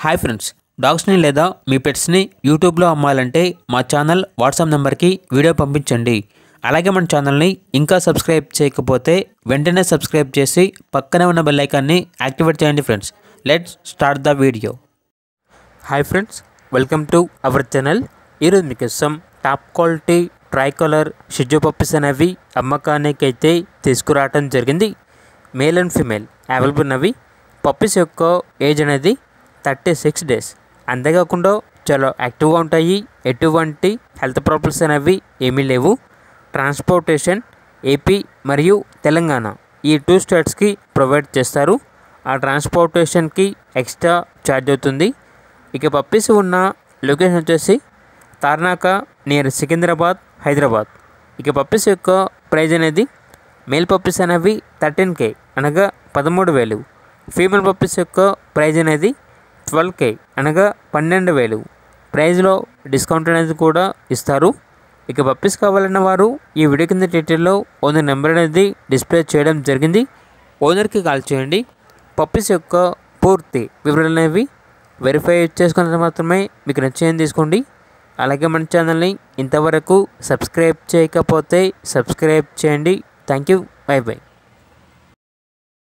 Hi friends, డాగ్స్ని లేదా మీ పెట్స్ని యూట్యూబ్లో అమ్మాలంటే మా ఛానల్ వాట్సాప్ నెంబర్కి వీడియో పంపించండి. అలాగే మన ఛానల్ని ఇంకా సబ్స్క్రైబ్ చేయకపోతే వెంటనే సబ్స్క్రైబ్ చేసి పక్కనే ఉన్న బెల్ ఐకాన్ని యాక్టివేట్ చేయండి. Friends, let's start the video. Hi friends, welcome to our channel. ఈరోజు మీకోసం టాప్ క్వాలిటీ ట్రై కలర్ షిజు పప్పీస్ అనేవి అమ్మకానికి అయితే తీసుకురావడం జరిగింది. మేల్ అండ్ ఫీమేల్ అవైలబుల్ ఉన్నవి. పప్పీస్ యొక్క ఏజ్ అనేది 36 days. అంతేకాకుండా చాలా యాక్టివ్గా ఉంటాయి. ఎటువంటి హెల్త్ ప్రాబ్లమ్స్ అనేవి ఏమీ లేవు. ట్రాన్స్పోర్టేషన్ ఏపీ మరియు తెలంగాణ ఈ 2 స్టేట్స్కి ప్రొవైడ్ చేస్తారు. ఆ ట్రాన్స్పోర్టేషన్కి ఎక్స్ట్రా ఛార్జ్ అవుతుంది. ఇక పప్పీస్ ఉన్న లొకేషన్ వచ్చేసి తార్నాక నియర్ సికింద్రాబాద్, హైదరాబాద్. ఇక పప్పీస్ యొక్క ప్రైజ్ అనేది మేల్ పప్పీస్ అనేవి 13K అనగా 13,000. ఫీమేల్ పప్పీస్ యొక్క ప్రైజ్ అనేది 12K అనగా 12,000. ప్రైజ్లో డిస్కౌంట్ అనేది కూడా ఇస్తారు. ఇక పప్పీస్ కావాలన్న వారు ఈ వీడియో కింద డీటెయిల్లో ఓనర్ నెంబర్ అనేది డిస్ప్లే చేయడం జరిగింది. ఓనర్కి కాల్ చేయండి. పప్పీస్ యొక్క పూర్తి వివరాలు అనేవి వెరిఫై చేసుకున్నది మాత్రమే మీకు నచ్చేది తీసుకోండి. అలాగే మన ఛానల్ని ఇంతవరకు సబ్స్క్రైబ్ చేయకపోతే సబ్స్క్రైబ్ చేయండి. Thank you. By by.